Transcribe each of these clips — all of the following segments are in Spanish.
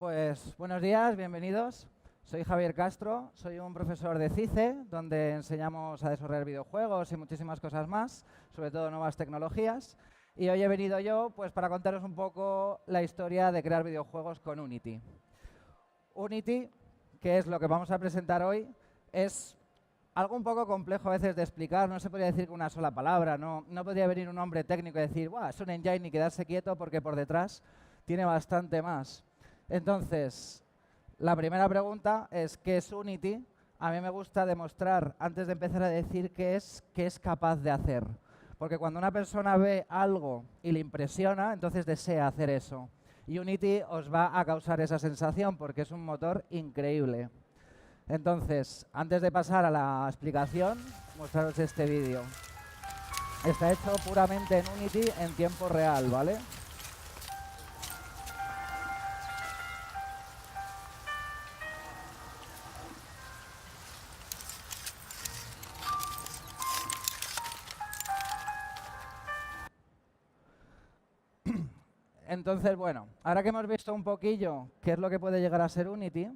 Pues buenos días, bienvenidos. Soy Javier Castro, soy un profesor de CICE, donde enseñamos a desarrollar videojuegos y muchísimas cosas más, sobre todo nuevas tecnologías. Y hoy he venido yo pues, para contaros un poco la historia de crear videojuegos con Unity. Unity, que es lo que vamos a presentar hoy, es algo un poco complejo a veces de explicar, no se podría decir con una sola palabra, no podría venir un hombre técnico y decir, ¡buah, es un engine y quedarse quieto porque por detrás tiene bastante más! Entonces, la primera pregunta es, ¿qué es Unity? A mí me gusta demostrar, antes de empezar a decir qué es capaz de hacer. Porque cuando una persona ve algo y le impresiona, entonces desea hacer eso. Y Unity os va a causar esa sensación porque es un motor increíble. Entonces, antes de pasar a la explicación, mostraros este vídeo. Está hecho puramente en Unity en tiempo real, ¿vale? Entonces, bueno, ahora que hemos visto un poquillo qué es lo que puede llegar a ser Unity,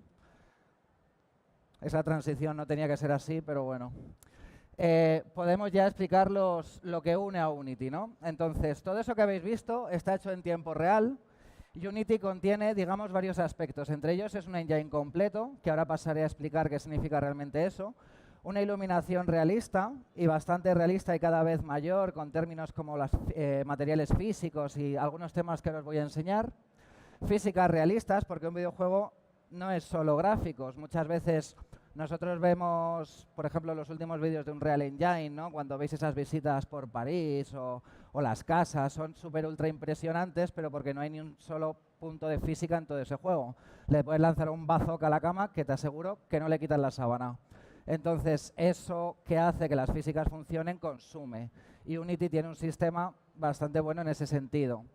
esa transición no tenía que ser así, pero bueno, podemos ya explicar lo que une a Unity, ¿no? Entonces, todo eso que habéis visto está hecho en tiempo real. Unity contiene, digamos, varios aspectos. Entre ellos es un engine completo, que ahora pasaré a explicar qué significa realmente eso. Una iluminación realista, y bastante realista y cada vez mayor, con términos como los materiales físicos y algunos temas que os voy a enseñar. Físicas realistas, porque un videojuego no es solo gráficos. Muchas veces nosotros vemos, por ejemplo, los últimos vídeos de Unreal Engine, ¿no? Cuando veis esas visitas por París o las casas, son súper ultra impresionantes, pero porque no hay ni un solo punto de física en todo ese juego. Le puedes lanzar un bazooka a la cama que te aseguro que no le quitas la sábana. Entonces, eso que hace que las físicas funcionen, consume. Y Unity tiene un sistema bastante bueno en ese sentido.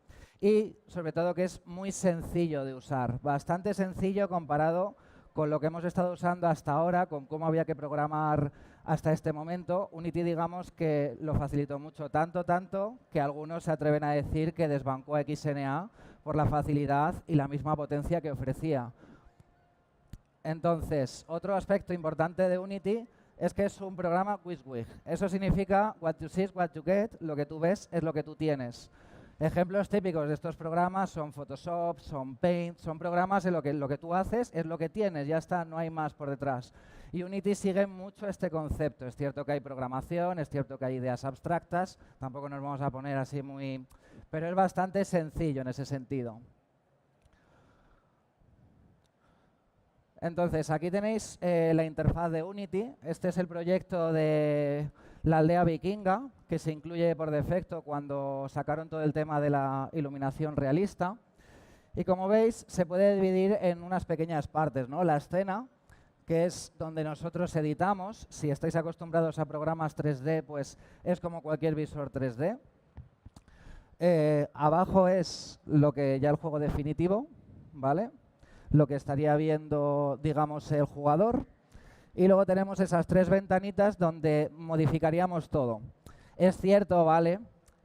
Y, sobre todo, que es muy sencillo de usar. Bastante sencillo comparado con lo que hemos estado usando hasta ahora, con cómo había que programar hasta este momento. Unity, digamos, que lo facilitó mucho. Tanto, que algunos se atreven a decir que desbancó a XNA por la facilidad y la misma potencia que ofrecía. Entonces, otro aspecto importante de Unity es que es un programa WYSIWYG. Eso significa what you see is what you get, lo que tú ves es lo que tú tienes. Ejemplos típicos de estos programas son Photoshop, son Paint, son programas en lo que tú haces es lo que tienes, ya está, no hay más por detrás. Y Unity sigue mucho este concepto. Es cierto que hay programación, es cierto que hay ideas abstractas, tampoco nos vamos a poner así muy... pero es bastante sencillo en ese sentido. Entonces, aquí tenéis la interfaz de Unity. Este es el proyecto de la aldea vikinga, que se incluye por defecto cuando sacaron todo el tema de la iluminación realista. Y como veis, se puede dividir en unas pequeñas partes, ¿no? La escena, que es donde nosotros editamos. Si estáis acostumbrados a programas 3D, pues es como cualquier visor 3D. Abajo es lo que ya el juego definitivo, ¿vale? Lo que estaría viendo, digamos, el jugador. Y luego tenemos esas tres ventanitas donde modificaríamos todo. Es cierto, ¿vale?,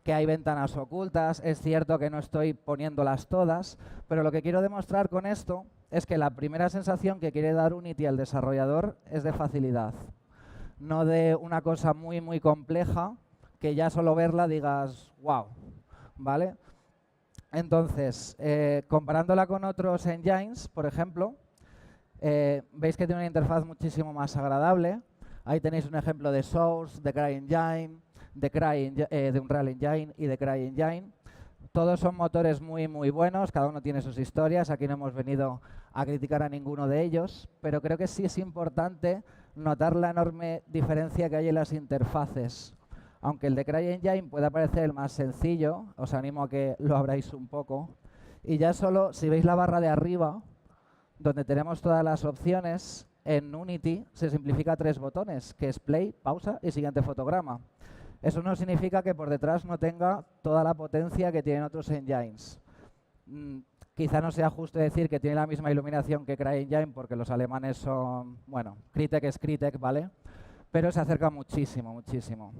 que hay ventanas ocultas, es cierto que no estoy poniéndolas todas, pero lo que quiero demostrar con esto es que la primera sensación que quiere dar Unity al desarrollador es de facilidad. No de una cosa muy, muy compleja que ya solo verla digas, wow, ¿vale? Entonces, comparándola con otros engines, por ejemplo, veis que tiene una interfaz muchísimo más agradable. Ahí tenéis un ejemplo de Source, de CryEngine, de Unreal Engine y de CryEngine. Todos son motores muy, muy buenos, cada uno tiene sus historias. Aquí no hemos venido a criticar a ninguno de ellos, pero creo que sí es importante notar la enorme diferencia que hay en las interfaces. Aunque el de CryEngine pueda parecer el más sencillo, os animo a que lo abráis un poco. Y ya solo, si veis la barra de arriba, donde tenemos todas las opciones, en Unity se simplifica a 3 botones, que es Play, Pausa y Siguiente fotograma. Eso no significa que por detrás no tenga toda la potencia que tienen otros engines. Quizá no sea justo decir que tiene la misma iluminación que CryEngine, porque los alemanes son, bueno, Crytek es Crytek, ¿vale? Pero se acerca muchísimo, muchísimo.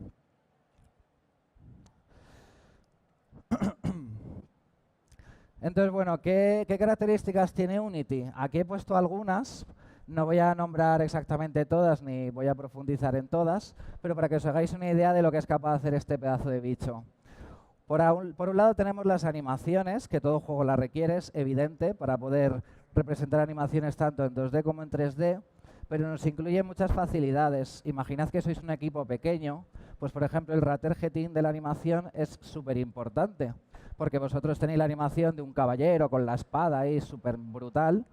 Entonces, bueno, ¿qué características tiene Unity? Aquí he puesto algunas, no voy a nombrar exactamente todas ni voy a profundizar en todas, pero para que os hagáis una idea de lo que es capaz de hacer este pedazo de bicho. Por un lado tenemos las animaciones, que todo juego las requiere, es evidente, para poder representar animaciones tanto en 2D como en 3D, pero nos incluye muchas facilidades. Imaginad que sois un equipo pequeño, pues por ejemplo el retargeting de la animación es súper importante, porque vosotros tenéis la animación de un caballero con la espada ahí súper brutal,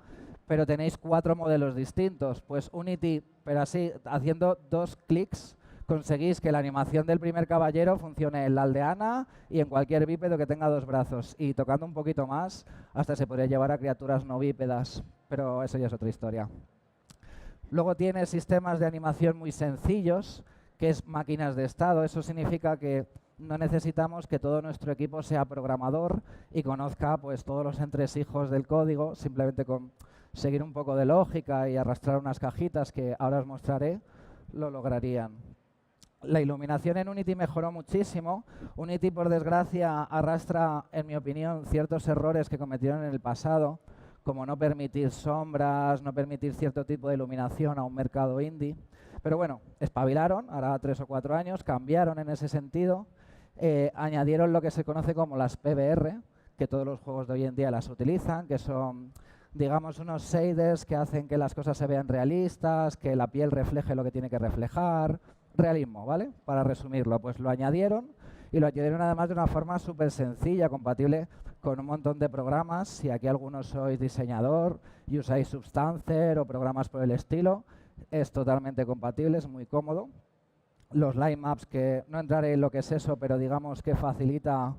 pero tenéis 4 modelos distintos. Pues Unity, pero así, haciendo 2 clics, conseguís que la animación del primer caballero funcione en la aldeana y en cualquier bípedo que tenga 2 brazos. Y tocando un poquito más, hasta se podría llevar a criaturas no bípedas, pero eso ya es otra historia. Luego tiene sistemas de animación muy sencillos, que es máquinas de estado. Eso significa que no necesitamos que todo nuestro equipo sea programador y conozca pues todos los entresijos del código. Simplemente con seguir un poco de lógica y arrastrar unas cajitas que ahora os mostraré, lo lograrían. La iluminación en Unity mejoró muchísimo. Unity, por desgracia, arrastra, en mi opinión, ciertos errores que cometieron en el pasado, como no permitir sombras, no permitir cierto tipo de iluminación a un mercado indie. Pero bueno, espabilaron, ahora 3 o 4 años, cambiaron en ese sentido, añadieron lo que se conoce como las PBR, que todos los juegos de hoy en día las utilizan, que son, digamos, unos shaders que hacen que las cosas se vean realistas, que la piel refleje lo que tiene que reflejar. Realismo, ¿vale? Para resumirlo, pues lo añadieron y lo añadieron además de una forma súper sencilla, compatible con un montón de programas. Si aquí algunos sois diseñador y usáis Substancer o programas por el estilo, es totalmente compatible, es muy cómodo. Los line maps, que no entraré en lo que es eso, pero digamos que facilita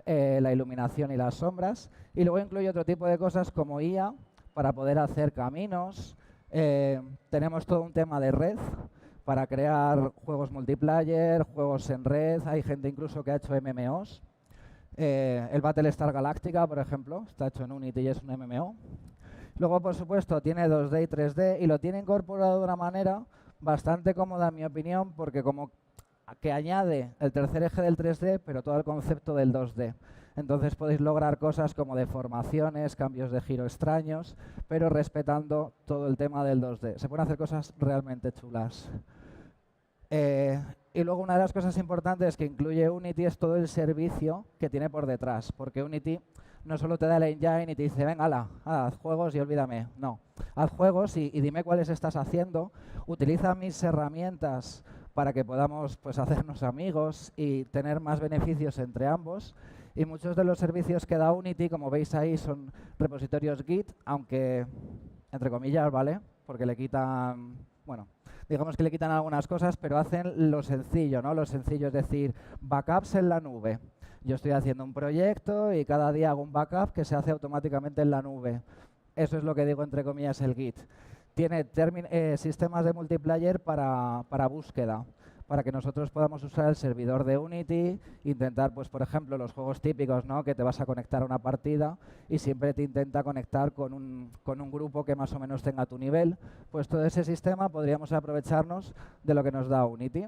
la iluminación y las sombras. Y luego incluye otro tipo de cosas como IA para poder hacer caminos. Tenemos todo un tema de red para crear juegos multiplayer, juegos en red. Hay gente incluso que ha hecho MMOs. El Battlestar Galactica, por ejemplo, está hecho en Unity y es un MMO. Luego, por supuesto, tiene 2D y 3D y lo tiene incorporado de una manera bastante cómoda, en mi opinión, porque como que añade el tercer eje del 3D, pero todo el concepto del 2D. Entonces podéis lograr cosas como deformaciones, cambios de giro extraños, pero respetando todo el tema del 2D. Se pueden hacer cosas realmente chulas. Y luego una de las cosas importantes que incluye Unity es todo el servicio que tiene por detrás, porque Unity no solo te da el engine y te dice, venga, haz juegos y olvídame. No, haz juegos y dime cuáles estás haciendo, utiliza mis herramientas para que podamos pues, hacernos amigos y tener más beneficios entre ambos. Y muchos de los servicios que da Unity, como veis ahí, son repositorios Git, aunque, entre comillas, ¿vale? Porque le quitan, bueno, digamos que le quitan algunas cosas, pero hacen lo sencillo, ¿no? Lo sencillo es decir, backups en la nube. Yo estoy haciendo un proyecto y cada día hago un backup que se hace automáticamente en la nube. Eso es lo que digo, entre comillas, el Git. Tiene sistemas de multiplayer para búsqueda, para que nosotros podamos usar el servidor de Unity, intentar, pues por ejemplo, los juegos típicos, ¿no? Que te vas a conectar a una partida y siempre te intenta conectar con un grupo que más o menos tenga tu nivel. Pues todo ese sistema podríamos aprovecharnos de lo que nos da Unity.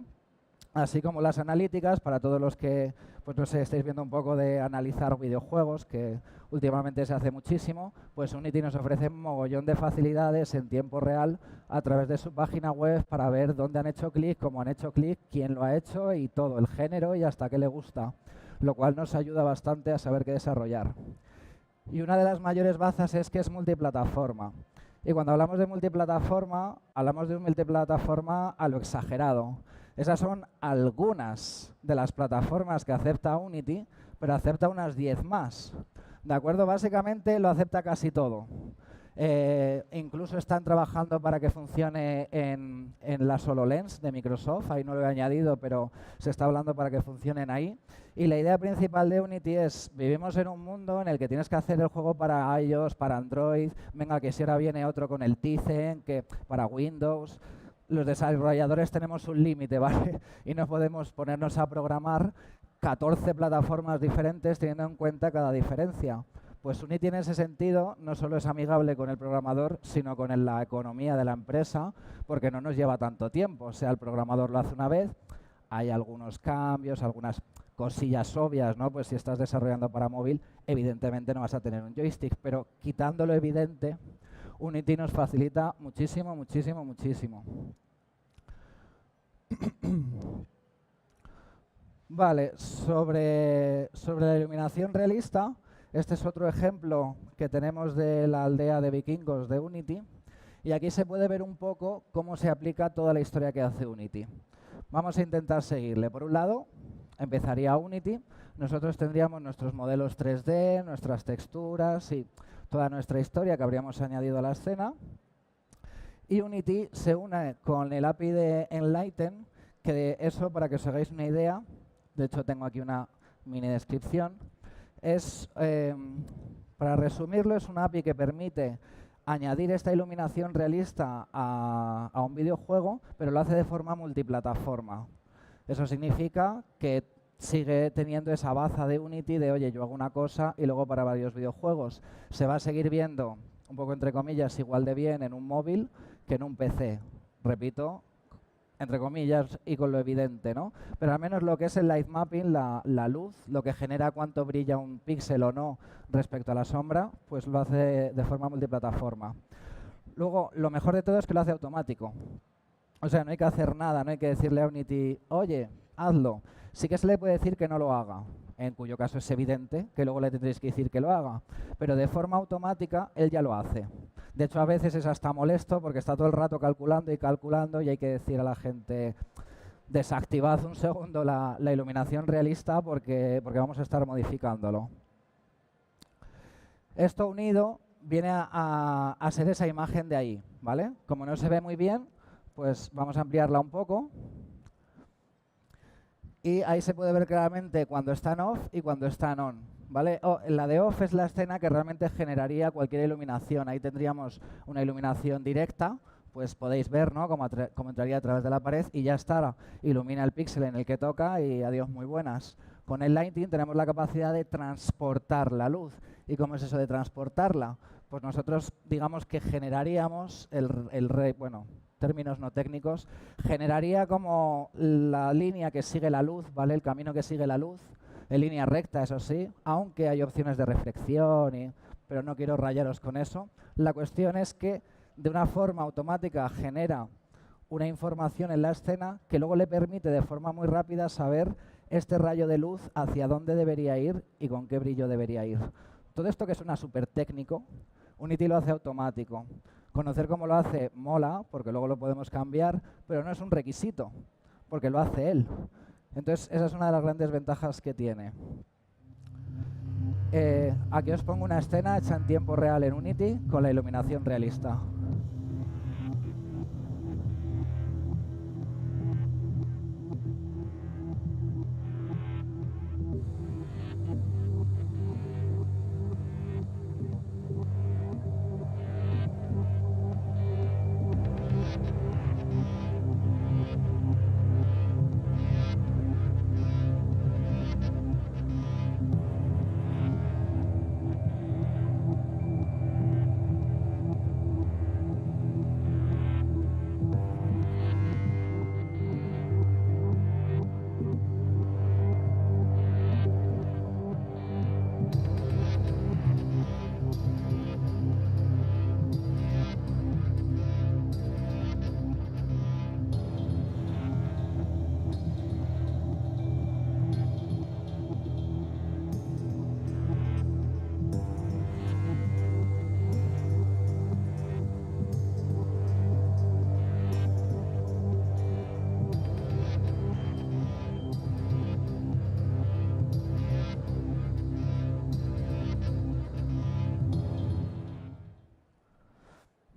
Así como las analíticas, para todos los que, pues no sé, estáis viendo un poco de analizar videojuegos, que últimamente se hace muchísimo, pues Unity nos ofrece un mogollón de facilidades en tiempo real a través de su página web para ver dónde han hecho clic, cómo han hecho clic, quién lo ha hecho y todo, el género y hasta qué le gusta, lo cual nos ayuda bastante a saber qué desarrollar. Y una de las mayores bazas es que es multiplataforma. Y cuando hablamos de multiplataforma a lo exagerado. Esas son algunas de las plataformas que acepta Unity, pero acepta unas 10 más. ¿De acuerdo? Básicamente lo acepta casi todo. Incluso están trabajando para que funcione en la HoloLens de Microsoft. Ahí no lo he añadido, pero se está hablando para que funcionen ahí. Y la idea principal de Unity es, vivimos en un mundo en el que tienes que hacer el juego para iOS, para Android. Venga, que si ahora viene otro con el Tizen, que para Windows. Los desarrolladores tenemos un límite, ¿vale? Y no podemos ponernos a programar 14 plataformas diferentes teniendo en cuenta cada diferencia. Pues Unity en ese sentido no solo es amigable con el programador, sino con la economía de la empresa, porque no nos lleva tanto tiempo. O sea, el programador lo hace una vez, hay algunos cambios, algunas cosillas obvias, ¿no? Pues si estás desarrollando para móvil, evidentemente no vas a tener un joystick, pero quitando lo evidente, Unity nos facilita muchísimo, muchísimo, muchísimo. Vale, sobre la iluminación realista, este es otro ejemplo que tenemos de la aldea de vikingos de Unity. Y aquí se puede ver un poco cómo se aplica toda la historia que hace Unity. Vamos a intentar seguirle. Por un lado, empezaría Unity. Nosotros tendríamos nuestros modelos 3D, nuestras texturas y toda nuestra historia que habríamos añadido a la escena. Y Unity se une con el API de Enlighten, que de eso, para que os hagáis una idea, de hecho tengo aquí una mini descripción, para resumirlo, es una API que permite añadir esta iluminación realista a un videojuego, pero lo hace de forma multiplataforma. Eso significa que sigue teniendo esa baza de Unity de, oye, yo hago una cosa y luego para varios videojuegos. Se va a seguir viendo, un poco entre comillas, igual de bien en un móvil que en un PC. Repito, entre comillas y con lo evidente, ¿no? Pero al menos lo que es el light mapping, la luz, lo que genera cuánto brilla un píxel o no respecto a la sombra, pues lo hace de forma multiplataforma. Luego, lo mejor de todo es que lo hace automático. O sea, no hay que hacer nada, no hay que decirle a Unity, oye, hazlo. Sí que se le puede decir que no lo haga, en cuyo caso es evidente que luego le tendréis que decir que lo haga. Pero de forma automática, él ya lo hace. De hecho, a veces es hasta molesto porque está todo el rato calculando y hay que decir a la gente, desactivad un segundo la iluminación realista porque vamos a estar modificándolo. Esto unido viene a ser esa imagen de ahí, ¿vale? Como no se ve muy bien, pues vamos a ampliarla un poco. Y ahí se puede ver claramente cuando está en off y cuando está en on, ¿vale? La de off es la escena que realmente generaría cualquier iluminación. Ahí tendríamos una iluminación directa, pues podéis ver, ¿no?, cómo entraría a través de la pared y ya está, ilumina el píxel en el que toca y adiós, muy buenas. Con el lighting tenemos la capacidad de transportar la luz. ¿Y cómo es eso de transportarla? Pues nosotros digamos que generaríamos bueno, términos no técnicos, generaría como la línea que sigue la luz, ¿vale? El camino que sigue la luz, en línea recta, eso sí, aunque hay opciones de reflexión, pero no quiero rayaros con eso. La cuestión es que de una forma automática genera una información en la escena que luego le permite de forma muy rápida saber este rayo de luz hacia dónde debería ir y con qué brillo debería ir. Todo esto que suena súper técnico, Unity lo hace automático. Conocer cómo lo hace mola, porque luego lo podemos cambiar, pero no es un requisito, porque lo hace él. Entonces, esa es una de las grandes ventajas que tiene. Aquí os pongo una escena hecha en tiempo real en Unity con la iluminación realista.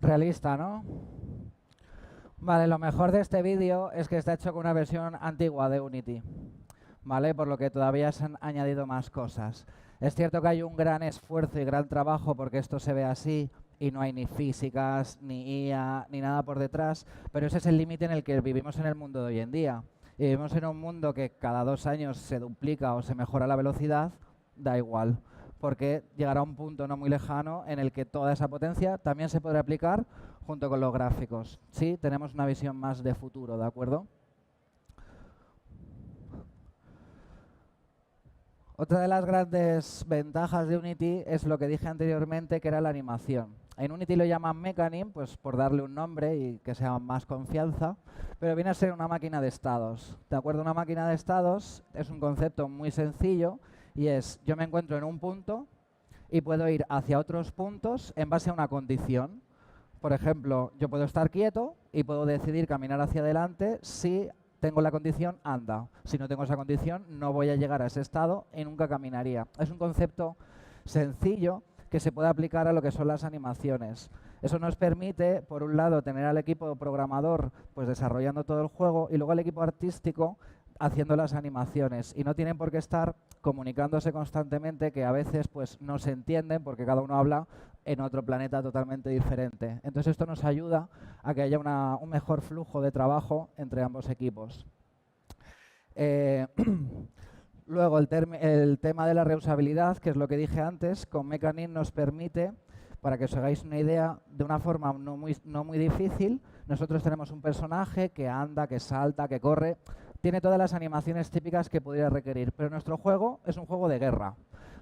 Realista, ¿no? Vale, lo mejor de este vídeo es que está hecho con una versión antigua de Unity, ¿vale? Por lo que todavía se han añadido más cosas. Es cierto que hay un gran esfuerzo y gran trabajo porque esto se ve así y no hay ni físicas, ni IA, ni nada por detrás, pero ese es el límite en el que vivimos en el mundo de hoy en día. Y vivimos en un mundo que cada 2 años se duplica o se mejora la velocidad, da igual, porque llegará un punto no muy lejano en el que toda esa potencia también se podrá aplicar junto con los gráficos. Sí, tenemos una visión más de futuro, ¿de acuerdo? Otra de las grandes ventajas de Unity es lo que dije anteriormente, que era la animación. En Unity lo llaman Mecanim, pues por darle un nombre y que sea más confianza, pero viene a ser una máquina de estados. ¿De acuerdo? Una máquina de estados es un concepto muy sencillo y es, yo me encuentro en un punto y puedo ir hacia otros puntos en base a una condición. Por ejemplo, yo puedo estar quieto y puedo decidir caminar hacia adelante si tengo la condición anda. Si no tengo esa condición, no voy a llegar a ese estado y nunca caminaría. Es un concepto sencillo que se puede aplicar a lo que son las animaciones. Eso nos permite, por un lado, tener al equipo programador pues desarrollando todo el juego y luego al equipo artístico haciendo las animaciones. Y no tienen por qué estar comunicándose constantemente, que a veces pues no se entienden porque cada uno habla en otro planeta totalmente diferente. Entonces esto nos ayuda a que haya un mejor flujo de trabajo entre ambos equipos. Luego el tema de la reusabilidad, que es lo que dije antes, con Mecanim nos permite, para que os hagáis una idea, de una forma no muy difícil, nosotros tenemos un personaje que anda, que salta, que corre, tiene todas las animaciones típicas que pudiera requerir, pero nuestro juego es un juego de guerra.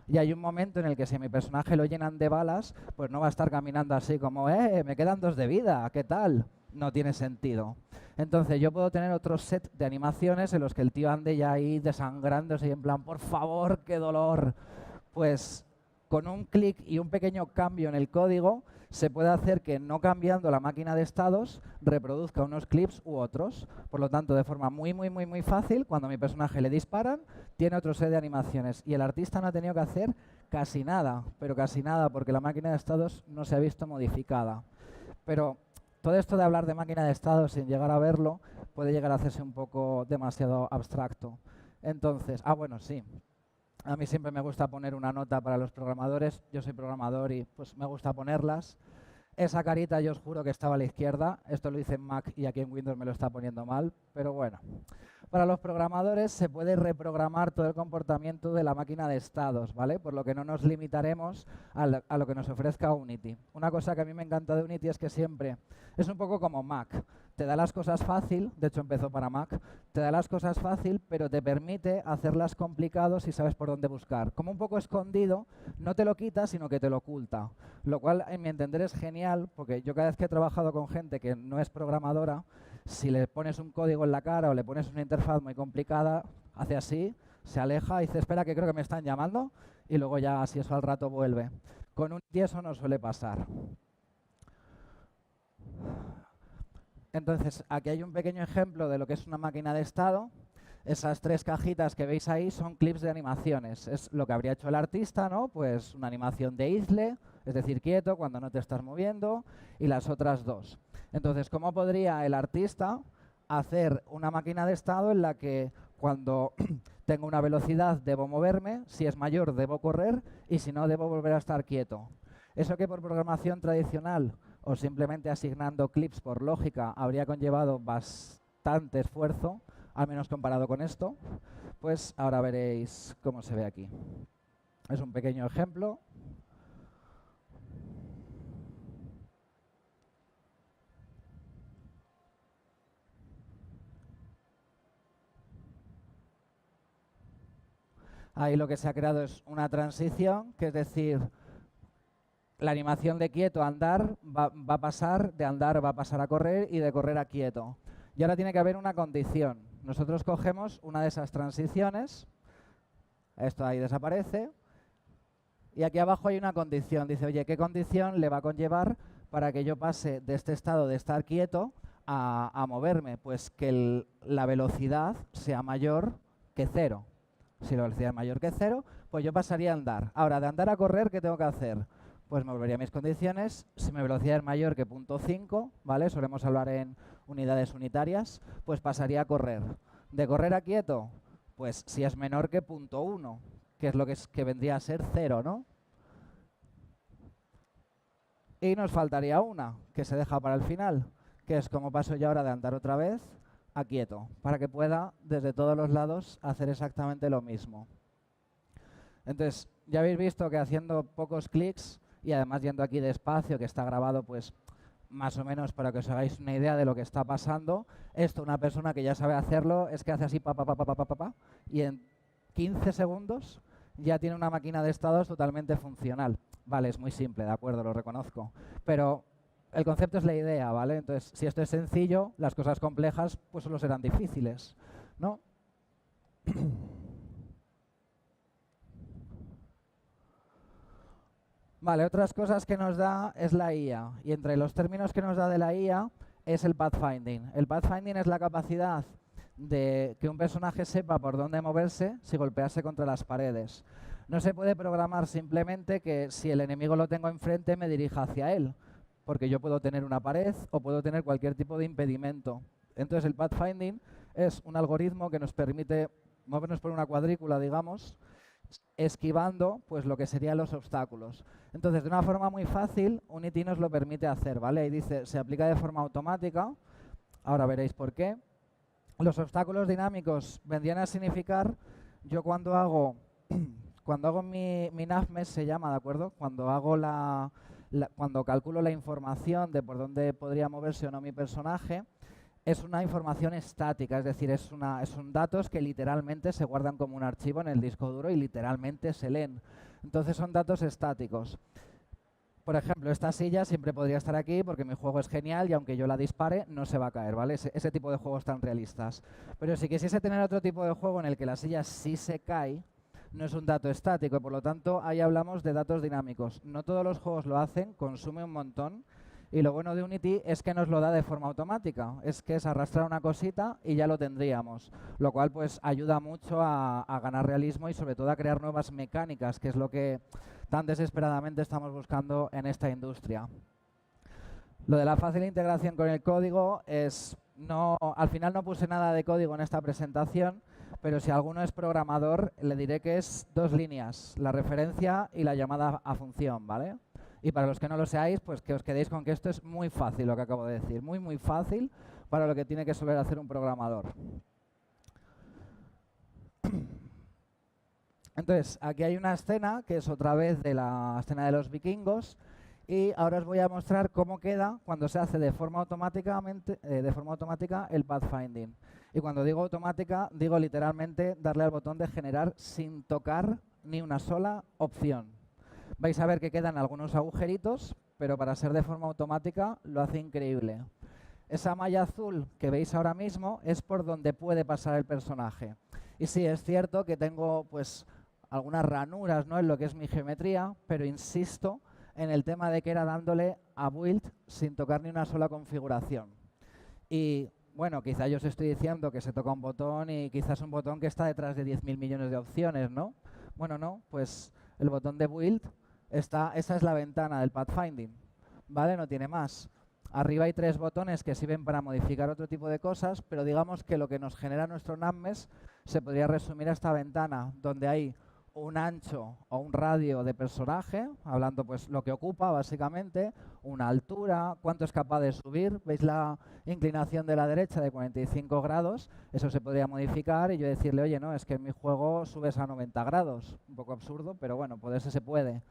Y hay un momento en el que si a mi personaje lo llenan de balas, pues no va a estar caminando así como, me quedan 2 de vida, ¿qué tal? No tiene sentido. Entonces yo puedo tener otro set de animaciones en los que el tío ande ya ahí desangrándose y en plan, por favor, qué dolor. Pues con un clic y un pequeño cambio en el código se puede hacer que no cambiando la máquina de estados reproduzca unos clips u otros. Por lo tanto, de forma muy fácil, cuando a mi personaje le disparan, tiene otro set de animaciones. Y el artista no ha tenido que hacer casi nada, pero casi nada, porque la máquina de estados no se ha visto modificada. Pero todo esto de hablar de máquina de estados sin llegar a verlo puede llegar a hacerse un poco demasiado abstracto. Entonces, bueno, sí. A mí siempre me gusta poner una nota para los programadores. Yo soy programador y pues me gusta ponerlas. Esa carita yo os juro que estaba a la izquierda. Esto lo hice en Mac y aquí en Windows me lo está poniendo mal, pero bueno. Para los programadores se puede reprogramar todo el comportamiento de la máquina de estados, ¿vale? Por lo que no nos limitaremos a lo que nos ofrezca Unity. Una cosa que a mí me encanta de Unity es que siempre es un poco como Mac. Te da las cosas fácil, de hecho empezó para Mac, te da las cosas fácil, pero te permite hacerlas complicadas si sabes por dónde buscar. Como un poco escondido, no te lo quita, sino que te lo oculta. Lo cual, en mi entender, es genial, porque yo cada vez que he trabajado con gente que no es programadora, si le pones un código en la cara o le pones una interfaz muy complicada, hace así, se aleja y dice, espera que creo que me están llamando, y luego ya, si eso al rato vuelve. Con Unity eso no suele pasar. Entonces, aquí hay un pequeño ejemplo de lo que es una máquina de estado. Esas 3 cajitas que veis ahí son clips de animaciones. Es lo que habría hecho el artista, ¿no? Pues una animación de isle, es decir, quieto, cuando no te estás moviendo, y las otras 2. Entonces, ¿cómo podría el artista hacer una máquina de estado en la que cuando tengo una velocidad debo moverme, si es mayor debo correr y si no debo volver a estar quieto? Eso que por programación tradicional o simplemente asignando clips por lógica habría conllevado bastante esfuerzo, al menos comparado con esto, pues ahora veréis cómo se ve aquí. Es un pequeño ejemplo. Ahí lo que se ha creado es una transición, que es decir, la animación de quieto a andar va a pasar, de andar va a pasar a correr y de correr a quieto. Y ahora tiene que haber una condición. Nosotros cogemos una de esas transiciones, esto ahí desaparece, y aquí abajo hay una condición. Dice, oye, ¿qué condición le va a conllevar para que yo pase de este estado de estar quieto a moverme? Pues que la velocidad sea mayor que 0. Si la velocidad es mayor que 0, pues yo pasaría a andar. Ahora, de andar a correr, ¿qué tengo que hacer? Pues me volvería a mis condiciones. Si mi velocidad es mayor que 0.5, ¿vale? Solemos hablar en unidades unitarias, pues pasaría a correr. De correr a quieto, pues si es menor que 0.1, que es lo que vendría a ser 0, ¿no? Y nos faltaría una, que se deja para el final, que es como paso yo ahora de andar otra vez a quieto, para que pueda desde todos los lados hacer exactamente lo mismo. Entonces, ya habéis visto que haciendo pocos clics y además yendo aquí despacio, que está grabado pues más o menos para que os hagáis una idea de lo que está pasando, esto una persona que ya sabe hacerlo es que hace así pa, y en 15 segundos ya tiene una máquina de estados totalmente funcional. Vale, es muy simple, de acuerdo, lo reconozco. Pero el concepto es la idea, ¿vale? Entonces, si esto es sencillo, las cosas complejas pues solo serán difíciles, ¿no? Vale, otras cosas que nos da es la IA. Y entre los términos que nos da de la IA es el pathfinding. El pathfinding es la capacidad de que un personaje sepa por dónde moverse si golpearse contra las paredes. No se puede programar simplemente que si el enemigo lo tengo enfrente me dirija hacia él, porque yo puedo tener una pared o puedo tener cualquier tipo de impedimento. Entonces el pathfinding es un algoritmo que nos permite movernos por una cuadrícula, digamos, esquivando pues lo que serían los obstáculos. Entonces, de una forma muy fácil, Unity nos lo permite hacer, ¿vale? Y dice, se aplica de forma automática, ahora veréis por qué. Los obstáculos dinámicos vendrían a significar, yo cuando hago mi navmesh se llama, ¿de acuerdo? Cuando hago cuando calculo la información de por dónde podría moverse o no mi personaje, es una información estática, es decir, son datos que literalmente se guardan como un archivo en el disco duro y literalmente se leen. Entonces son datos estáticos. Por ejemplo, esta silla siempre podría estar aquí porque mi juego es genial y aunque yo la dispare no se va a caer, ¿vale? Ese tipo de juegos tan realistas. Pero si quisiese tener otro tipo de juego en el que la silla sí se cae, no es un dato estático y por lo tanto ahí hablamos de datos dinámicos. No todos los juegos lo hacen, consume un montón. Y lo bueno de Unity es que nos lo da de forma automática. Es que es arrastrar una cosita y ya lo tendríamos. Lo cual pues ayuda mucho a ganar realismo y sobre todo a crear nuevas mecánicas, que es lo que tan desesperadamente estamos buscando en esta industria. Lo de la fácil integración con el código es... al final no puse nada de código en esta presentación, pero si alguno es programador le diré que es 2 líneas, la referencia y la llamada a función, ¿vale? Y para los que no lo seáis, pues que os quedéis con que esto es muy fácil lo que acabo de decir. Muy, muy fácil para lo que tiene que soler hacer un programador. Entonces, aquí hay una escena que es otra vez de la escena de los vikingos. Y ahora os voy a mostrar cómo queda cuando se hace de forma automática el pathfinding. Y cuando digo automática, digo literalmente darle al botón de generar sin tocar ni una sola opción. Vais a ver que quedan algunos agujeritos, pero para ser de forma automática lo hace increíble. Esa malla azul que veis ahora mismo es por donde puede pasar el personaje. Y sí, es cierto que tengo pues algunas ranuras, ¿no?, en lo que es mi geometría, pero insisto en el tema de que era dándole a build sin tocar ni una sola configuración. Y bueno, quizá yo os estoy diciendo que se toca un botón y quizás un botón que está detrás de 10.000 millones de opciones, ¿no? Bueno, no, pues el botón de build esa es la ventana del pathfinding, ¿vale? No tiene más. Arriba hay 3 botones que sirven para modificar otro tipo de cosas, pero digamos que lo que nos genera nuestro navmesh se podría resumir a esta ventana, donde hay un ancho o un radio de personaje, hablando pues lo que ocupa básicamente, una altura, cuánto es capaz de subir, veis la inclinación de la derecha de 45 grados, eso se podría modificar y yo decirle, oye, no, es que en mi juego subes a 90 grados, un poco absurdo, pero bueno, poderse se puede.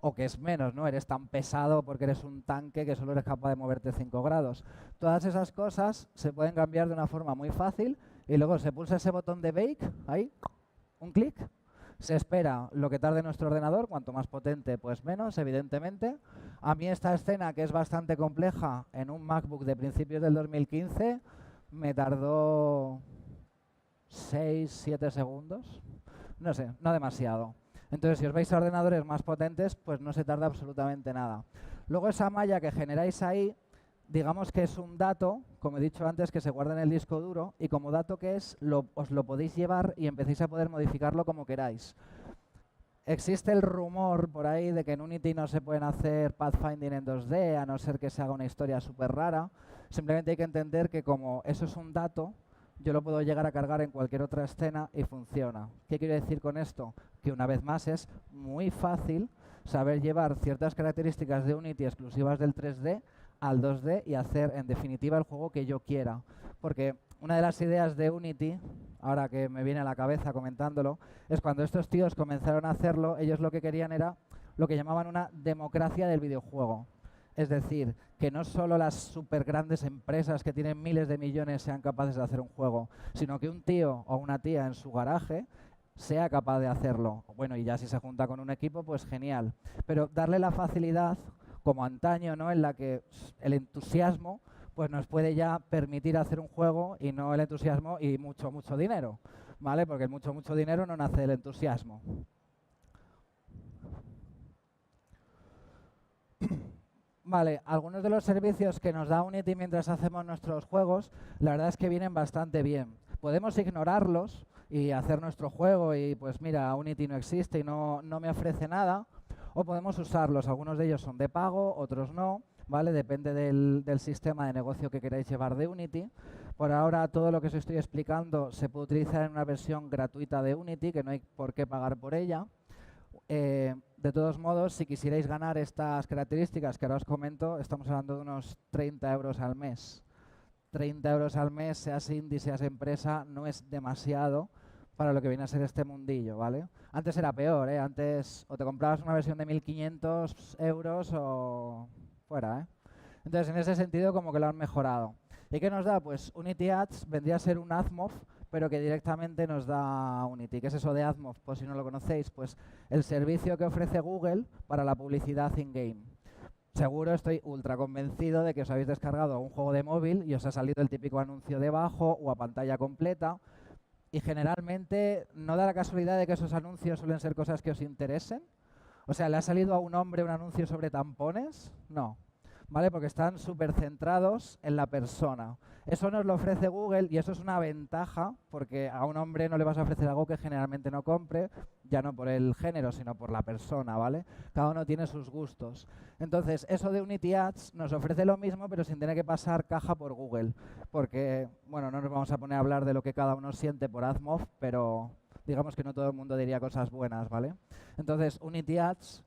O que es menos, ¿no? Eres tan pesado porque eres un tanque que solo eres capaz de moverte 5 grados. Todas esas cosas se pueden cambiar de una forma muy fácil y luego se pulsa ese botón de bake, ahí, un clic. Se espera lo que tarde nuestro ordenador, cuanto más potente, pues menos, evidentemente. A mí esta escena, que es bastante compleja, en un MacBook de principios del 2015, me tardó 6, 7 segundos. No sé, no demasiado. Entonces, si os vais a ordenadores más potentes, pues no se tarda absolutamente nada. Luego esa malla que generáis ahí, digamos que es un dato, como he dicho antes, que se guarda en el disco duro y como dato que es, os lo podéis llevar y empecéis a poder modificarlo como queráis. Existe el rumor por ahí de que en Unity no se pueden hacer pathfinding en 2D, a no ser que se haga una historia súper rara. Simplemente hay que entender que como eso es un dato, yo lo puedo llegar a cargar en cualquier otra escena y funciona. ¿Qué quiero decir con esto? Que una vez más es muy fácil saber llevar ciertas características de Unity exclusivas del 3D al 2D y hacer en definitiva el juego que yo quiera. Porque una de las ideas de Unity, ahora que me viene a la cabeza comentándolo, es cuando estos tíos comenzaron a hacerlo, ellos lo que querían era lo que llamaban una democracia del videojuego. Es decir, que no solo las súper grandes empresas que tienen miles de millones sean capaces de hacer un juego, sino que un tío o una tía en su garaje sea capaz de hacerlo. Bueno, y ya si se junta con un equipo, pues genial. Pero darle la facilidad, como antaño, ¿no? En la que el entusiasmo pues nos puede ya permitir hacer un juego y no el entusiasmo y mucho, mucho dinero, ¿vale? Porque el mucho, mucho dinero no nace del entusiasmo. Vale, algunos de los servicios que nos da Unity mientras hacemos nuestros juegos, la verdad es que vienen bastante bien. Podemos ignorarlos y hacer nuestro juego y pues mira, Unity no existe y no me ofrece nada, o podemos usarlos. Algunos de ellos son de pago, otros no, ¿vale? Depende del sistema de negocio que queráis llevar de Unity. Por ahora todo lo que os estoy explicando se puede utilizar en una versión gratuita de Unity, que no hay por qué pagar por ella. De todos modos, si quisierais ganar estas características que ahora os comento, estamos hablando de unos 30 euros al mes. 30 euros al mes, seas indie, seas empresa, no es demasiado para lo que viene a ser este mundillo, ¿vale? Antes era peor, ¿eh? Antes o te comprabas una versión de 1.500 euros o fuera, ¿eh? Entonces, en ese sentido, como que lo han mejorado. ¿Y qué nos da? Pues Unity Ads vendría a ser un AdMob, pero que directamente nos da Unity. ¿Qué es eso de AdMob? Pues si no lo conocéis, pues el servicio que ofrece Google para la publicidad in-game. Seguro, estoy ultra convencido de que os habéis descargado un juego de móvil y os ha salido el típico anuncio debajo o a pantalla completa. Y generalmente no da la casualidad de que esos anuncios suelen ser cosas que os interesen. O sea, ¿le ha salido a un hombre un anuncio sobre tampones? No. ¿Vale? Porque están súper centrados en la persona. Eso nos lo ofrece Google y eso es una ventaja porque a un hombre no le vas a ofrecer algo que generalmente no compre, ya no por el género, sino por la persona, ¿vale? Cada uno tiene sus gustos. Entonces, eso de Unity Ads nos ofrece lo mismo, pero sin tener que pasar caja por Google. Porque, bueno, no nos vamos a poner a hablar de lo que cada uno siente por AdMob, pero digamos que no todo el mundo diría cosas buenas, ¿vale? Entonces, Unity Ads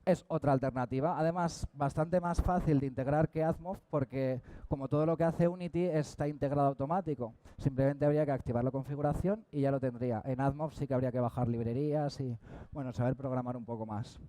es otra alternativa, además bastante más fácil de integrar que AdMob porque como todo lo que hace Unity está integrado automático. Simplemente habría que activar la configuración y ya lo tendría. En AdMob sí que habría que bajar librerías y bueno, saber programar un poco más.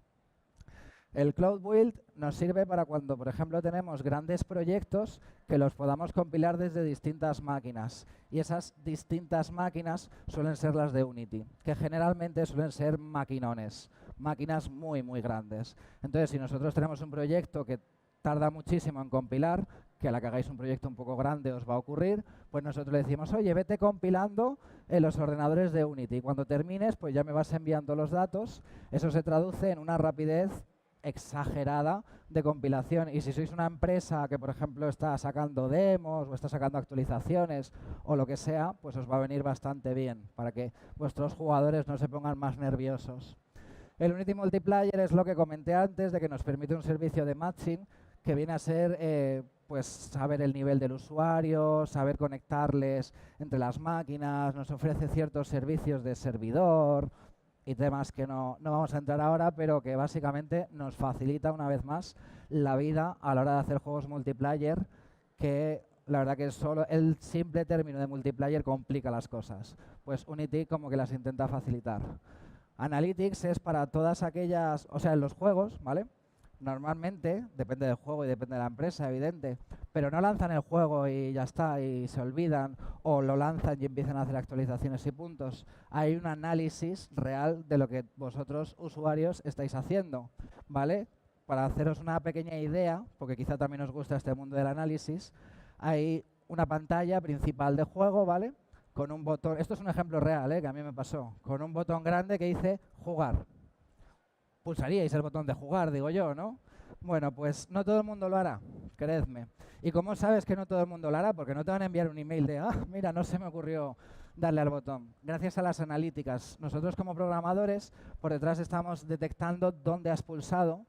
El Cloud Build nos sirve para cuando, por ejemplo, tenemos grandes proyectos que los podamos compilar desde distintas máquinas. Y esas distintas máquinas suelen ser las de Unity, que generalmente suelen ser maquinones, máquinas muy, muy grandes. Entonces, si nosotros tenemos un proyecto que tarda muchísimo en compilar, que a la que hagáis un proyecto un poco grande os va a ocurrir, pues nosotros le decimos, oye, vete compilando en los ordenadores de Unity. Cuando termines, pues ya me vas enviando los datos. Eso se traduce en una rapidez exagerada de compilación y si sois una empresa que por ejemplo está sacando demos o está sacando actualizaciones o lo que sea, pues os va a venir bastante bien para que vuestros jugadores no se pongan más nerviosos. El Unity Multiplayer es lo que comenté antes de que nos permite un servicio de matching que viene a ser pues saber el nivel del usuario, saber conectarles entre las máquinas, nos ofrece ciertos servicios de servidor y temas que no vamos a entrar ahora, pero que básicamente nos facilita una vez más la vida a la hora de hacer juegos multiplayer, que la verdad que solo el simple término de multiplayer complica las cosas. Pues Unity como que las intenta facilitar. Analytics es para todas aquellas, o sea, en los juegos, ¿vale? Normalmente, depende del juego y depende de la empresa, evidente, pero no lanzan el juego y ya está, y se olvidan, o lo lanzan y empiezan a hacer actualizaciones y puntos. Hay un análisis real de lo que vosotros, usuarios, estáis haciendo, ¿vale? Para haceros una pequeña idea, porque quizá también os gusta este mundo del análisis, hay una pantalla principal de juego, ¿vale? Con un botón, esto es un ejemplo real, que a mí me pasó, con un botón grande que dice jugar. Pulsaríais el botón de jugar, digo yo, ¿no? Bueno, pues no todo el mundo lo hará, creedme. ¿Y cómo sabes que no todo el mundo lo hará? Porque no te van a enviar un email de, mira, no se me ocurrió darle al botón. Gracias a las analíticas, nosotros como programadores, por detrás estamos detectando dónde has pulsado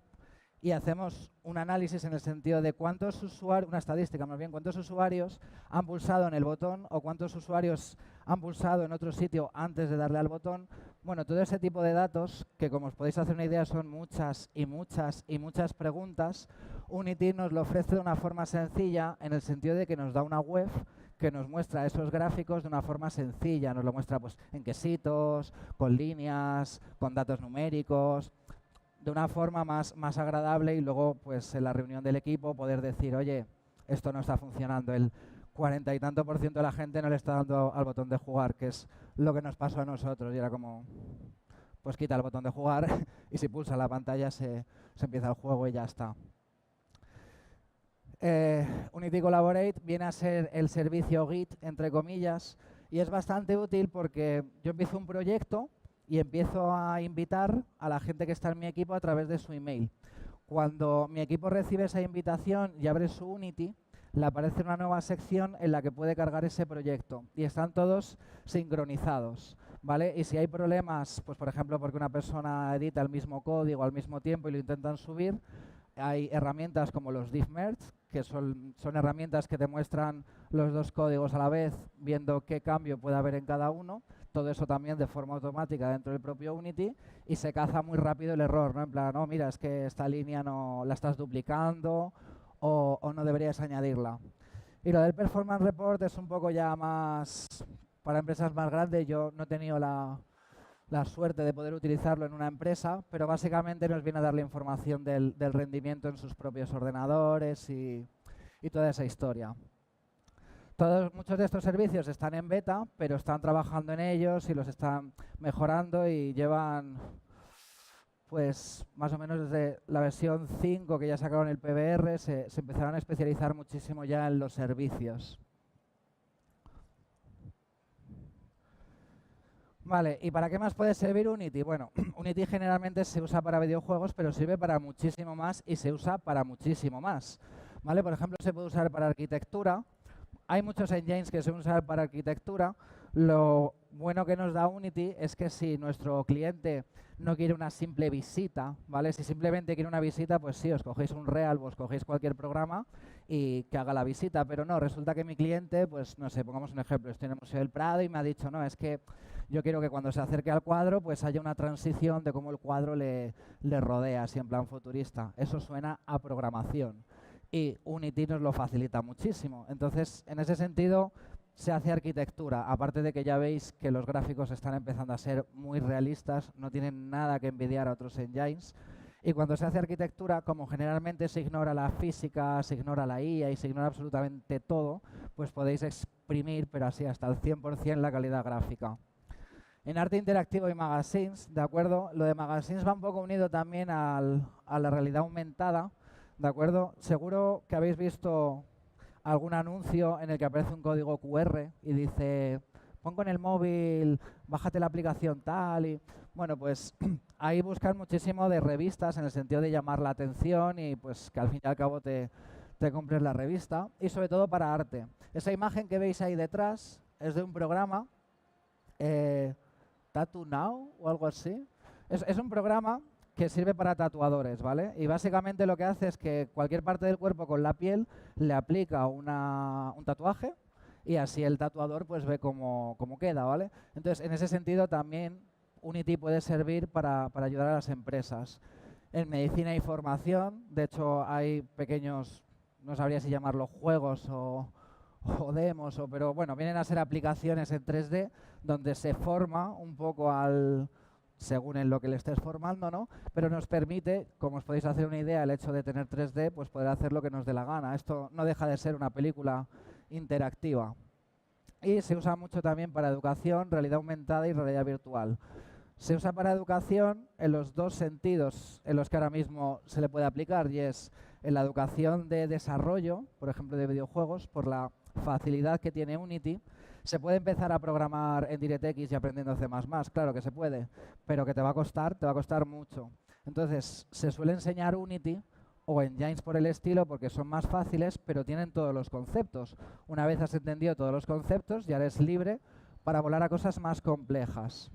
y hacemos un análisis en el sentido de cuántos usuarios, una estadística más bien, cuántos usuarios han pulsado en el botón o cuántos usuarios han pulsado en otro sitio antes de darle al botón. Bueno, todo ese tipo de datos, que como os podéis hacer una idea son muchas y muchas y muchas preguntas, Unity nos lo ofrece de una forma sencilla en el sentido de que nos da una web que nos muestra esos gráficos de una forma sencilla, nos lo muestra pues en quesitos, con líneas, con datos numéricos, de una forma más agradable y luego pues en la reunión del equipo poder decir, oye, esto no está funcionando. 40 y tanto por ciento de la gente no le está dando al botón de jugar, que es lo que nos pasó a nosotros. Y era como, pues quita el botón de jugar y si pulsa la pantalla se empieza el juego y ya está. Unity Collaborate viene a ser el servicio Git, entre comillas, y es bastante útil porque yo empiezo un proyecto y empiezo a invitar a la gente que está en mi equipo a través de su email. Cuando mi equipo recibe esa invitación y abre su Unity, le aparece una nueva sección en la que puede cargar ese proyecto y están todos sincronizados, ¿vale? Y si hay problemas, pues por ejemplo porque una persona edita el mismo código al mismo tiempo y lo intentan subir, hay herramientas como los diff merge, que son herramientas que te muestran los dos códigos a la vez, viendo qué cambio puede haber en cada uno. Todo eso también de forma automática dentro del propio Unity y se caza muy rápido el error, ¿no? En plan, no, mira, es que esta línea no la estás duplicando o no deberías añadirla. Y lo del Performance Report es un poco ya más para empresas más grandes. Yo no he tenido la suerte de poder utilizarlo en una empresa, pero básicamente nos viene a dar la información del rendimiento en sus propios ordenadores y toda esa historia. Muchos de estos servicios están en beta, pero están trabajando en ellos y los están mejorando y llevan, pues, más o menos desde la versión 5 que ya sacaron el PBR, se empezaron a especializar muchísimo ya en los servicios. Vale, ¿y para qué más puede servir Unity? Bueno, Unity generalmente se usa para videojuegos, pero sirve para muchísimo más y se usa para muchísimo más. ¿Vale? Por ejemplo, se puede usar para arquitectura. Hay muchos engines que se usan para arquitectura. Lo bueno que nos da Unity es que si nuestro cliente no quiere una simple visita, ¿vale? Si simplemente quiere una visita, pues sí, os cogéis un Real, os cogéis cualquier programa y que haga la visita. Pero no, resulta que mi cliente, pues no sé, pongamos un ejemplo, estoy en el Museo del Prado y me ha dicho, no, es que yo quiero que cuando se acerque al cuadro, pues haya una transición de cómo el cuadro le rodea, así en plan futurista. Eso suena a programación. Y Unity nos lo facilita muchísimo. Entonces, en ese sentido, se hace arquitectura. Aparte de que ya veis que los gráficos están empezando a ser muy realistas, no tienen nada que envidiar a otros engines. Y cuando se hace arquitectura, como generalmente se ignora la física, se ignora la IA y se ignora absolutamente todo, pues podéis exprimir, pero así hasta el 100% la calidad gráfica. En arte interactivo y magazines, ¿de acuerdo? Lo de magazines va un poco unido también a la realidad aumentada. ¿De acuerdo? Seguro que habéis visto algún anuncio en el que aparece un código QR y dice, pon con el móvil, bájate la aplicación tal y... Bueno, pues ahí buscan muchísimo de revistas en el sentido de llamar la atención y pues que al fin y al cabo te compres la revista y sobre todo para arte. Esa imagen que veis ahí detrás es de un programa, Tattoo Now o algo así. Es un programa que sirve para tatuadores, ¿vale? Y básicamente lo que hace es que cualquier parte del cuerpo con la piel le aplica un tatuaje y así el tatuador pues ve cómo queda, ¿vale? Entonces, en ese sentido también Unity puede servir para ayudar a las empresas. En medicina y formación, de hecho hay pequeños, no sabría si llamarlos juegos o demos, pero bueno, vienen a ser aplicaciones en 3D donde se forma un poco según en lo que le estés formando, ¿no? Pero nos permite, como os podéis hacer una idea, el hecho de tener 3D, pues poder hacer lo que nos dé la gana. Esto no deja de ser una película interactiva. Y se usa mucho también para educación, realidad aumentada y realidad virtual. Se usa para educación en los dos sentidos en los que ahora mismo se le puede aplicar, y es en la educación de desarrollo, por ejemplo, de videojuegos, por la facilidad que tiene Unity. ¿Se puede empezar a programar en DirectX y aprendiendo C++? Claro que se puede, pero que te va a costar mucho. Entonces, se suele enseñar Unity o engines por el estilo porque son más fáciles, pero tienen todos los conceptos. Una vez has entendido todos los conceptos, ya eres libre para volar a cosas más complejas.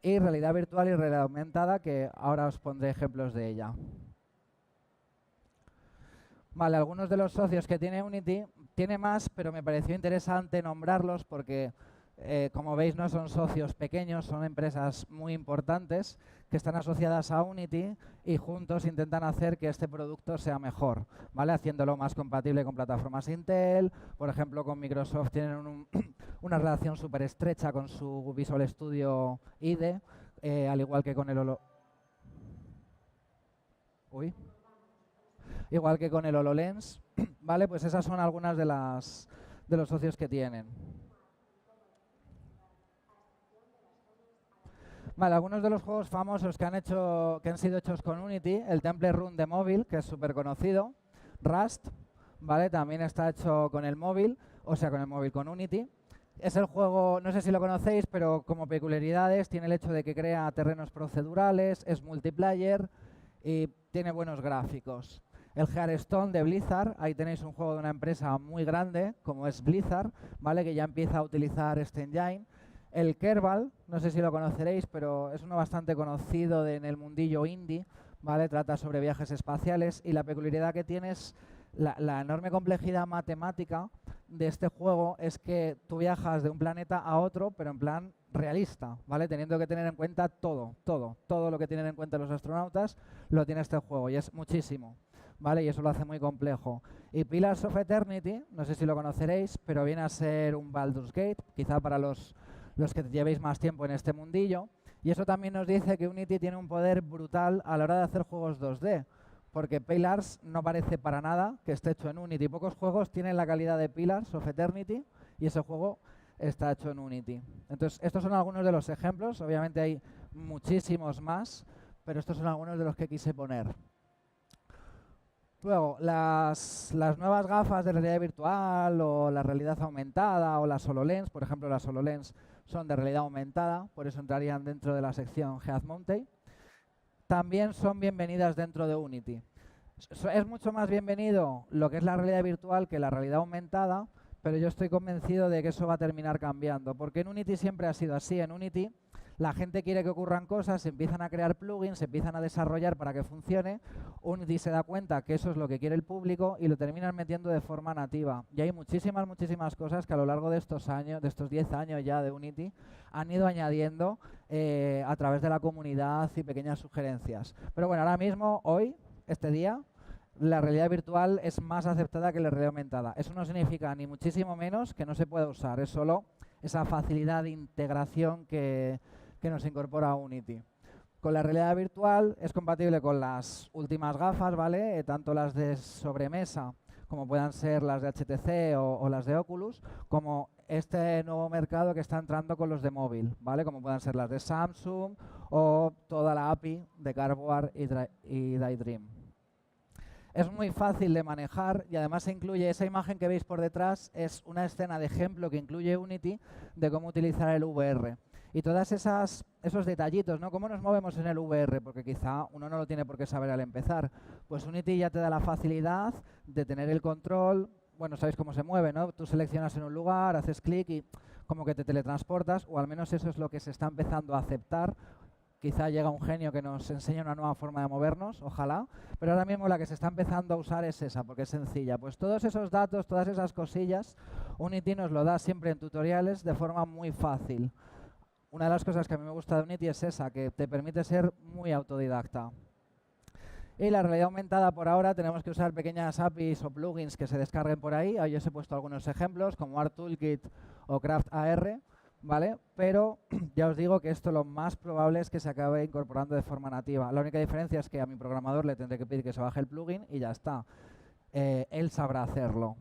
Y realidad virtual y realidad aumentada, que ahora os pondré ejemplos de ella. Vale, algunos de los socios que tiene Unity, tiene más, pero me pareció interesante nombrarlos porque, como veis, no son socios pequeños, son empresas muy importantes que están asociadas a Unity y juntos intentan hacer que este producto sea mejor, ¿vale? Haciéndolo más compatible con plataformas Intel. Por ejemplo, con Microsoft tienen una relación súper estrecha con su Visual Studio IDE, al igual que con el Uy. igual que con el HoloLens, ¿vale? Pues esas son algunas de los socios que tienen. Vale, algunos de los juegos famosos que han sido hechos con Unity, el Temple Run de móvil, que es súper conocido, Rust, ¿vale? También está hecho con el móvil, o sea, con el móvil con Unity. Es el juego, no sé si lo conocéis, pero como peculiaridades tiene el hecho de que crea terrenos procedurales, es multiplayer y tiene buenos gráficos. El Hearthstone de Blizzard, ahí tenéis un juego de una empresa muy grande, como es Blizzard, ¿vale? Que ya empieza a utilizar este engine. El Kerbal, no sé si lo conoceréis, pero es uno bastante conocido en el mundillo indie, ¿vale? Trata sobre viajes espaciales y la peculiaridad que tiene es la enorme complejidad matemática de este juego es que tú viajas de un planeta a otro, pero en plan realista, ¿vale? Teniendo que tener en cuenta todo lo que tienen en cuenta los astronautas, lo tiene este juego y es muchísimo, ¿vale? Y eso lo hace muy complejo. Y Pillars of Eternity, no sé si lo conoceréis, pero viene a ser un Baldur's Gate, quizá para los que llevéis más tiempo en este mundillo. Y eso también nos dice que Unity tiene un poder brutal a la hora de hacer juegos 2D. Porque Pillars no parece para nada que esté hecho en Unity. Pocos juegos tienen la calidad de Pillars of Eternity y ese juego está hecho en Unity. Entonces, estos son algunos de los ejemplos. Obviamente hay muchísimos más, pero estos son algunos de los que quise poner. Luego, las nuevas gafas de realidad virtual o la realidad aumentada o las HoloLens, por ejemplo, las HoloLens son de realidad aumentada, por eso entrarían dentro de la sección Head Mounted. También son bienvenidas dentro de Unity. Es mucho más bienvenido lo que es la realidad virtual que la realidad aumentada, pero yo estoy convencido de que eso va a terminar cambiando, porque en Unity siempre ha sido así. En Unity la gente quiere que ocurran cosas, se empiezan a crear plugins, se empiezan a desarrollar para que funcione. Unity se da cuenta que eso es lo que quiere el público y lo terminan metiendo de forma nativa. Y hay muchísimas cosas que a lo largo de estos años, de estos 10 años ya de Unity, han ido añadiendo a través de la comunidad y pequeñas sugerencias. Pero bueno, ahora mismo, hoy, este día, la realidad virtual es más aceptada que la realidad aumentada. Eso no significa ni muchísimo menos que no se pueda usar, es solo esa facilidad de integración que nos incorpora Unity. Con la realidad virtual es compatible con las últimas gafas, ¿vale? Tanto las de sobremesa como puedan ser las de HTC o las de Oculus, como este nuevo mercado que está entrando con los de móvil, ¿vale? Como puedan ser las de Samsung o toda la API de Cardboard y Daydream. Es muy fácil de manejar y además incluye, esa imagen que veis por detrás es una escena de ejemplo que incluye Unity de cómo utilizar el VR. Y todos esos detallitos, ¿no? ¿Cómo nos movemos en el VR? Porque quizá uno no lo tiene por qué saber al empezar. Pues Unity ya te da la facilidad de tener el control. Bueno, sabéis cómo se mueve, ¿no? Tú seleccionas en un lugar, haces clic y como que te teletransportas, o al menos eso es lo que se está empezando a aceptar. Quizá llega un genio que nos enseña una nueva forma de movernos, ojalá, pero ahora mismo la que se está empezando a usar es esa, porque es sencilla. Pues todos esos datos, todas esas cosillas, Unity nos lo da siempre en tutoriales de forma muy fácil. Una de las cosas que a mí me gusta de Unity es esa, que te permite ser muy autodidacta. Y la realidad aumentada por ahora tenemos que usar pequeñas APIs o plugins que se descarguen por ahí. Ahí os he puesto algunos ejemplos como Art Toolkit o Craft AR, ¿vale? Pero ya os digo que esto lo más probable es que se acabe incorporando de forma nativa. La única diferencia es que a mi programador le tendré que pedir que se baje el plugin y ya está. Él sabrá hacerlo.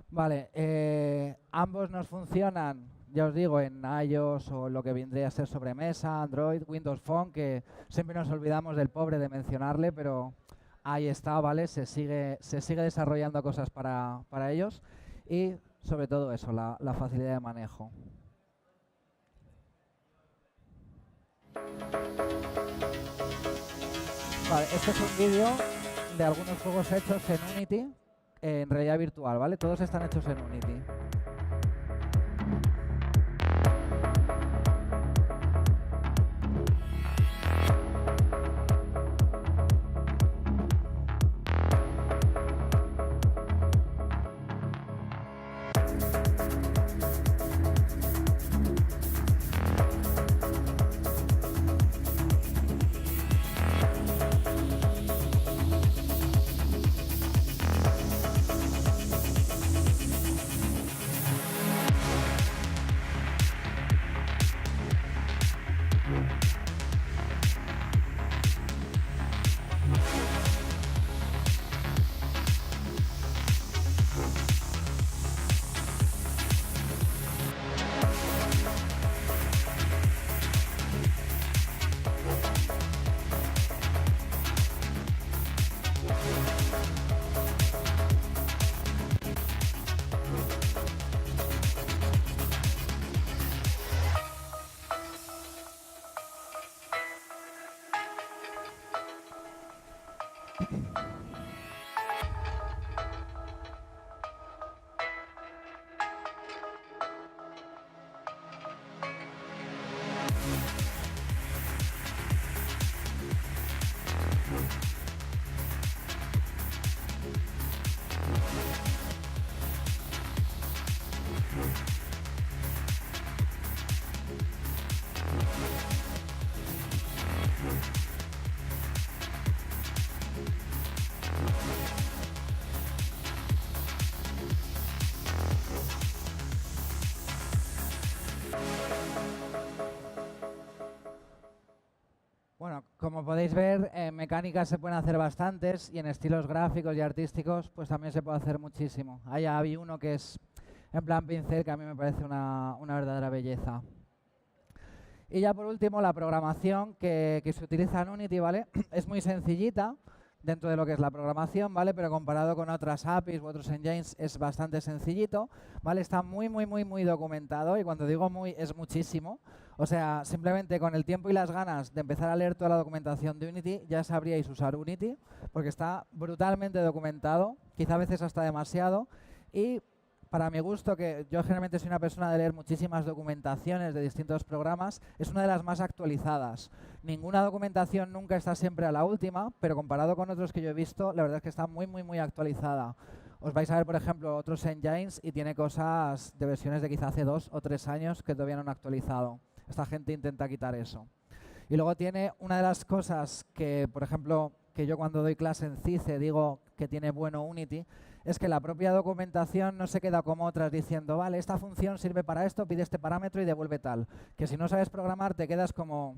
Vale, ambos nos funcionan, ya os digo, en iOS o lo que vendría a ser sobremesa, Android, Windows Phone, que siempre nos olvidamos del pobre de mencionarle, pero ahí está, ¿vale? Se sigue desarrollando cosas para ellos y sobre todo eso, la facilidad de manejo. Vale, este es un vídeo de algunos juegos hechos en Unity en realidad virtual, ¿vale? Todos están hechos en Unity. Como podéis ver, en mecánica se pueden hacer bastantes y en estilos gráficos y artísticos pues también se puede hacer muchísimo. Ahí hay uno que es en plan pincel que a mí me parece una verdadera belleza. Y ya por último, la programación que se utiliza en Unity, ¿vale? Es muy sencillita dentro de lo que es la programación, ¿vale? Pero comparado con otras APIs u otros engines es bastante sencillito, ¿vale? Está muy documentado y cuando digo muy es muchísimo. O sea, simplemente con el tiempo y las ganas de empezar a leer toda la documentación de Unity ya sabríais usar Unity porque está brutalmente documentado, quizá a veces hasta demasiado, y para mi gusto, que yo generalmente soy una persona de leer muchísimas documentaciones de distintos programas, es una de las más actualizadas. Ninguna documentación nunca está siempre a la última, pero comparado con otros que yo he visto, la verdad es que está muy actualizada. Os vais a ver, por ejemplo, otros engines y tiene cosas de versiones de quizá hace 2 o 3 años que todavía no han actualizado. Esta gente intenta quitar eso. Y luego tiene una de las cosas que, por ejemplo, que yo cuando doy clase en CICE digo que tiene bueno Unity, es que la propia documentación no se queda como otras diciendo, vale, esta función sirve para esto, pide este parámetro y devuelve tal. Que si no sabes programar te quedas como,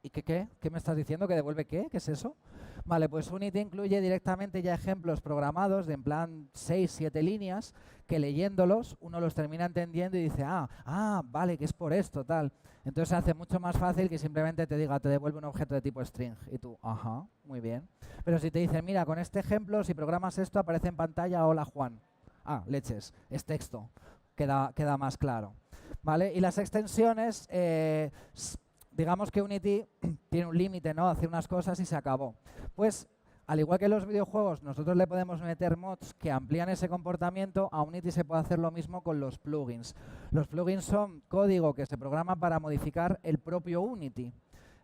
¿y qué? ¿Qué me estás diciendo? ¿Que devuelve qué? ¿Qué es eso? Vale, pues Unity incluye directamente ya ejemplos programados de en plan 6, 7 líneas que leyéndolos uno los termina entendiendo y dice, vale, que es por esto, tal. Entonces se hace mucho más fácil que simplemente te diga, te devuelve un objeto de tipo string. Y tú, ajá, muy bien. Pero si te dicen, mira, con este ejemplo, si programas esto, aparece en pantalla, hola Juan. Ah, leches, es texto. Queda más claro. ¿Vale? Y las extensiones, digamos que Unity tiene un límite, ¿no? Hace unas cosas y se acabó. Pues, al igual que en los videojuegos, nosotros le podemos meter mods que amplían ese comportamiento, a Unity se puede hacer lo mismo con los plugins. Los plugins son código que se programa para modificar el propio Unity.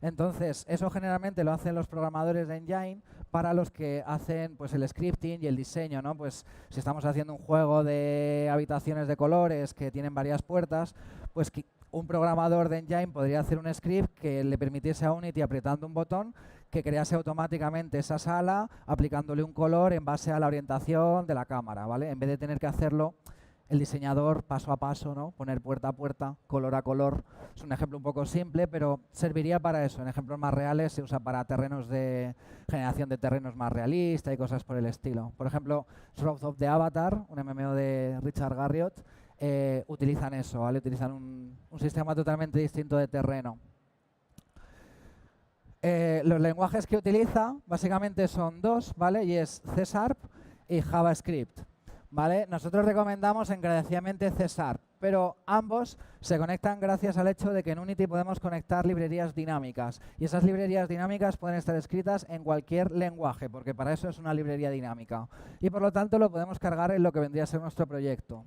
Entonces, eso generalmente lo hacen los programadores de Engine para los que hacen pues, el scripting y el diseño, ¿no? Pues si estamos haciendo un juego de habitaciones de colores que tienen varias puertas, pues un programador de Engine podría hacer un script que le permitiese a Unity, apretando un botón, que crease automáticamente esa sala aplicándole un color en base a la orientación de la cámara, ¿vale? En vez de tener que hacerlo el diseñador paso a paso, ¿no? Poner puerta a puerta, color a color. Es un ejemplo un poco simple, pero serviría para eso. En ejemplos más reales se usa para terrenos de generación de terrenos más realista y cosas por el estilo. Por ejemplo, Shroud of the Avatar, un MMO de Richard Garriott, utilizan eso, ¿vale? Utilizan un sistema totalmente distinto de terreno. Los lenguajes que utiliza básicamente son dos, ¿vale? Y es C# y JavaScript, ¿vale? Nosotros recomendamos encarecidamente C#, pero ambos se conectan gracias al hecho de que en Unity podemos conectar librerías dinámicas. Y esas librerías dinámicas pueden estar escritas en cualquier lenguaje, porque para eso es una librería dinámica. Y por lo tanto lo podemos cargar en lo que vendría a ser nuestro proyecto.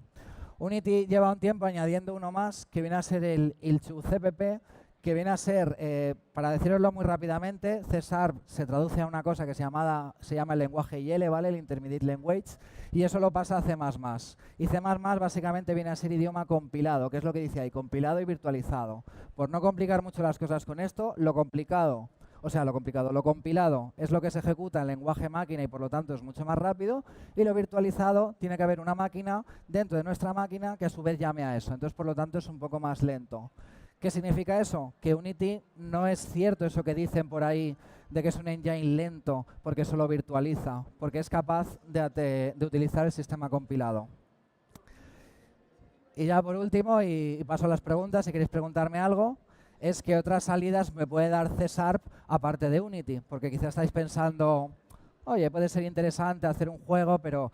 Unity lleva un tiempo añadiendo uno más, que viene a ser el IL2CPP, que viene a ser, para deciroslo muy rápidamente, C# se traduce a una cosa que se llama el lenguaje IL, ¿vale? El Intermediate Language, y eso lo pasa a C++. Y C++ básicamente viene a ser idioma compilado, que es lo que dice ahí, compilado y virtualizado. Por no complicar mucho las cosas con esto, lo compilado es lo que se ejecuta en lenguaje máquina y por lo tanto es mucho más rápido, y lo virtualizado tiene que haber una máquina dentro de nuestra máquina que a su vez llame a eso, entonces por lo tanto es un poco más lento. ¿Qué significa eso? Que Unity no es cierto eso que dicen por ahí de que es un engine lento porque solo virtualiza, porque es capaz de utilizar el sistema compilado. Y ya por último, y paso a las preguntas, si queréis preguntarme algo, es que otras salidas me puede dar C# aparte de Unity, porque quizás estáis pensando, oye, puede ser interesante hacer un juego, pero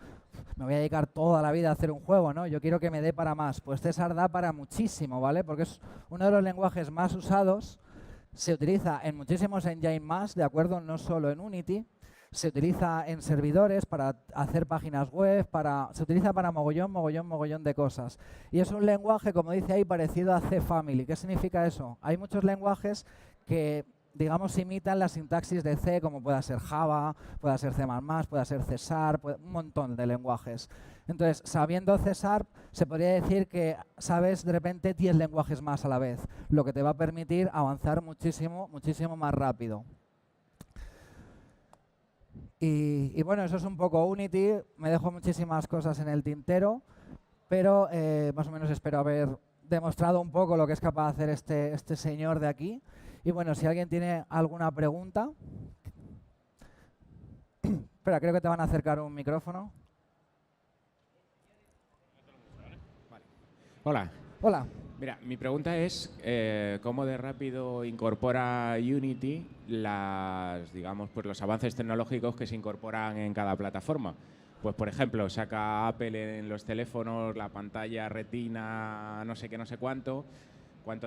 me voy a dedicar toda la vida a hacer un juego, ¿no? Yo quiero que me dé para más. Pues C# da para muchísimo, ¿vale? Porque es uno de los lenguajes más usados, se utiliza en muchísimos engines más, ¿de acuerdo? No solo en Unity. Se utiliza en servidores para hacer páginas web, se utiliza para mogollón de cosas. Y es un lenguaje, como dice ahí, parecido a C-Family. ¿Qué significa eso? Hay muchos lenguajes que, digamos, imitan la sintaxis de C, como pueda ser Java, pueda ser C++, pueda ser C#, un montón de lenguajes. Entonces, sabiendo C#, se podría decir que sabes de repente 10 lenguajes más a la vez, lo que te va a permitir avanzar muchísimo más rápido. Y bueno, eso es un poco Unity. Me dejo muchísimas cosas en el tintero, pero más o menos espero haber demostrado un poco lo que es capaz de hacer este señor de aquí. Y bueno, si alguien tiene alguna pregunta... Espera, creo que te van a acercar un micrófono. Hola. Hola. Mira, mi pregunta es cómo de rápido incorpora Unity digamos, pues los avances tecnológicos que se incorporan en cada plataforma. Pues, por ejemplo, saca Apple en los teléfonos la pantalla retina no sé qué, no sé cuánto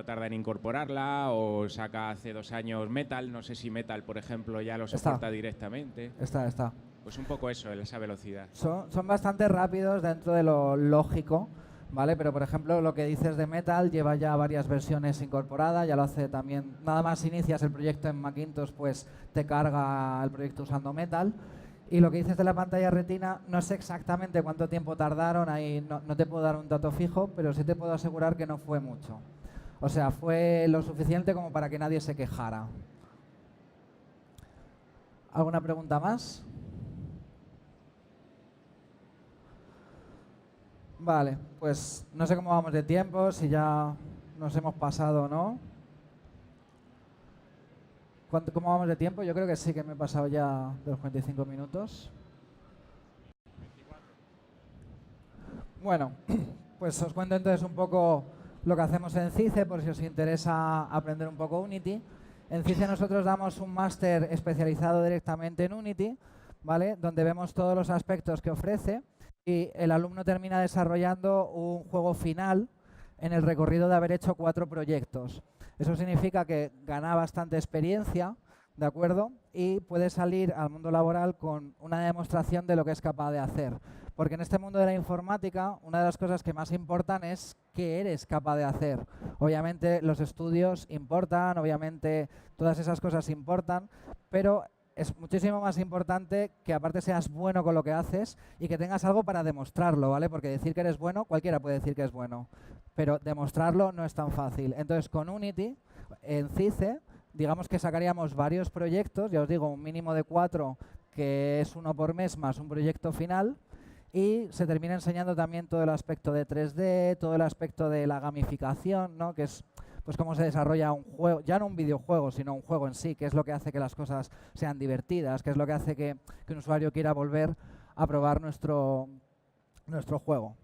tarda en incorporarla, o saca hace 2 años Metal, no sé si Metal, por ejemplo, ya lo soporta directamente. Está. Pues un poco eso, esa velocidad. Son bastante rápidos dentro de lo lógico, ¿vale? Pero, por ejemplo, lo que dices de Metal lleva ya varias versiones incorporadas, ya lo hace también, nada más inicias el proyecto en Macintosh, pues te carga el proyecto usando Metal. Y lo que dices de la pantalla retina, no sé exactamente cuánto tiempo tardaron, ahí no te puedo dar un dato fijo, pero sí te puedo asegurar que no fue mucho. O sea, fue lo suficiente como para que nadie se quejara. ¿Alguna pregunta más? Vale, pues no sé cómo vamos de tiempo, si ya nos hemos pasado o no. ¿Cómo vamos de tiempo? Yo creo que sí, que me he pasado ya de los 45 minutos. Bueno, pues os cuento entonces un poco lo que hacemos en CICE, por si os interesa aprender un poco Unity. En CICE nosotros damos un máster especializado directamente en Unity, ¿vale? Donde vemos todos los aspectos que ofrece y el alumno termina desarrollando un juego final en el recorrido de haber hecho 4 proyectos. Eso significa que gana bastante experiencia, ¿de acuerdo? Y puede salir al mundo laboral con una demostración de lo que es capaz de hacer. Porque en este mundo de la informática, una de las cosas que más importan es qué eres capaz de hacer. Obviamente los estudios importan, obviamente todas esas cosas importan, pero es muchísimo más importante que aparte seas bueno con lo que haces y que tengas algo para demostrarlo, ¿vale? Porque decir que eres bueno, cualquiera puede decir que es bueno, pero demostrarlo no es tan fácil. Entonces con Unity, en CICE, digamos que sacaríamos varios proyectos, ya os digo, un mínimo de 4, que es 1 por mes más un proyecto final, y se termina enseñando también todo el aspecto de 3D, todo el aspecto de la gamificación, ¿no? Que es pues cómo se desarrolla un juego, ya no un videojuego, sino un juego en sí, que es lo que hace que las cosas sean divertidas, que es lo que hace que un usuario quiera volver a probar nuestro juego.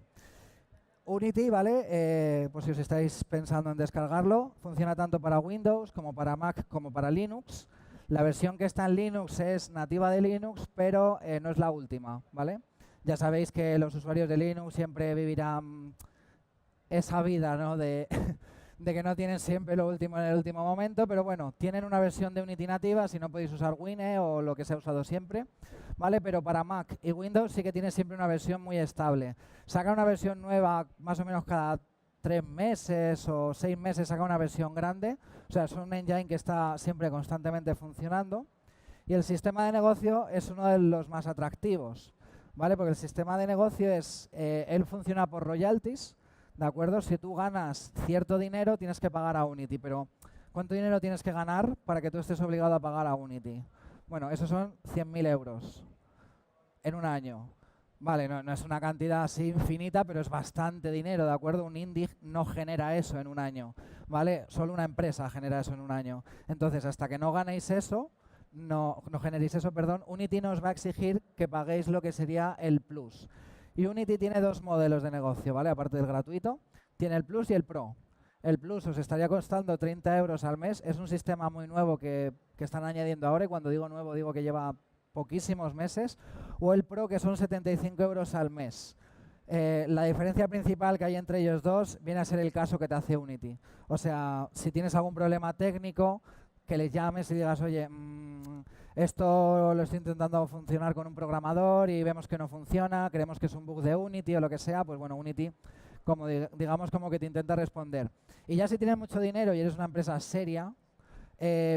Unity, ¿vale? Pues si os estáis pensando en descargarlo, funciona tanto para Windows como para Mac como para Linux. La versión que está en Linux es nativa de Linux, pero no es la última, ¿vale? Ya sabéis que los usuarios de Linux siempre vivirán esa vida, ¿no? de que no tienen siempre lo último en el último momento, pero bueno, tienen una versión de Unity nativa, si no podéis usar Wine o lo que se ha usado siempre, ¿vale? Pero para Mac y Windows sí que tiene siempre una versión muy estable. Saca una versión nueva más o menos cada 3 meses o 6 meses, saca una versión grande, o sea, es un engine que está siempre constantemente funcionando, y el sistema de negocio es uno de los más atractivos, ¿vale? Porque el sistema de negocio es, él funciona por royalties, ¿de acuerdo? Si tú ganas cierto dinero, tienes que pagar a Unity, pero ¿cuánto dinero tienes que ganar para que tú estés obligado a pagar a Unity? Bueno, esos son 100.000 euros en un año. Vale, no es una cantidad así infinita, pero es bastante dinero, ¿de acuerdo? Un indie no genera eso en un año, ¿vale? Solo una empresa genera eso en un año. Entonces, hasta que no ganéis eso, no generéis eso, perdón, Unity nos va a exigir que paguéis lo que sería el Plus. Y Unity tiene 2 modelos de negocio, ¿vale? Aparte del gratuito, tiene el Plus y el Pro. El Plus os estaría costando 30 euros al mes. Es un sistema muy nuevo que están añadiendo ahora, y cuando digo nuevo digo que lleva poquísimos meses. O el Pro, que son 75 euros al mes. La diferencia principal que hay entre ellos dos viene a ser el caso que te hace Unity. O sea, si tienes algún problema técnico, que les llames y digas, oye, esto lo estoy intentando funcionar con un programador y vemos que no funciona, creemos que es un bug de Unity o lo que sea, pues bueno, Unity, como digamos, como que te intenta responder. Y ya si tienes mucho dinero y eres una empresa seria,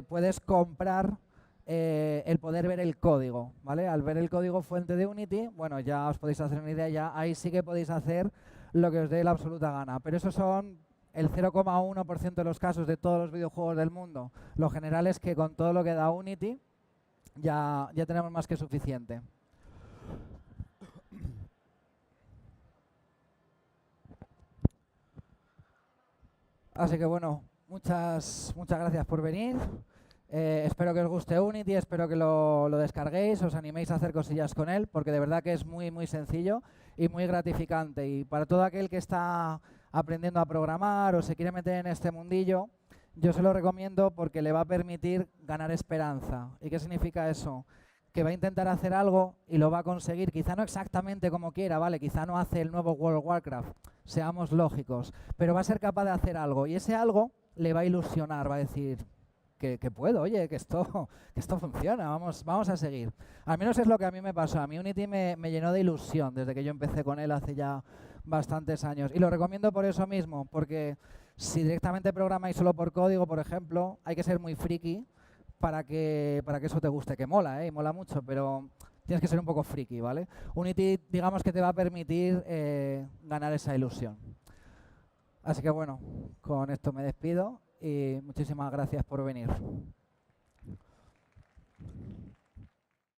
puedes comprar el poder ver el código, ¿vale? Al ver el código fuente de Unity, bueno, ya os podéis hacer una idea, ya ahí sí que podéis hacer lo que os dé la absoluta gana. Pero esos son el 0,1% de los casos de todos los videojuegos del mundo. Lo general es que con todo lo que da Unity ya tenemos más que suficiente. Así que bueno, muchas gracias por venir. Espero que os guste Unity, espero que lo descarguéis, os animéis a hacer cosillas con él, porque de verdad que es muy, muy sencillo y muy gratificante. Y para todo aquel que está aprendiendo a programar o se quiere meter en este mundillo, yo se lo recomiendo porque le va a permitir ganar esperanza. ¿Y qué significa eso? Que va a intentar hacer algo y lo va a conseguir, quizá no exactamente como quiera, ¿vale? Quizá no hace el nuevo World of Warcraft, seamos lógicos, pero va a ser capaz de hacer algo y ese algo le va a ilusionar, va a decir que puedo, oye, que esto funciona, vamos a seguir. Al menos es lo que a mí me pasó, a mí Unity me llenó de ilusión desde que yo empecé con él hace ya bastantes años y lo recomiendo por eso mismo, porque si directamente programáis solo por código, por ejemplo, hay que ser muy friki para que eso te guste, que mola, y mola mucho, pero tienes que ser un poco friki, ¿vale? Unity, digamos que te va a permitir ganar esa ilusión. Así que bueno, con esto me despido y muchísimas gracias por venir.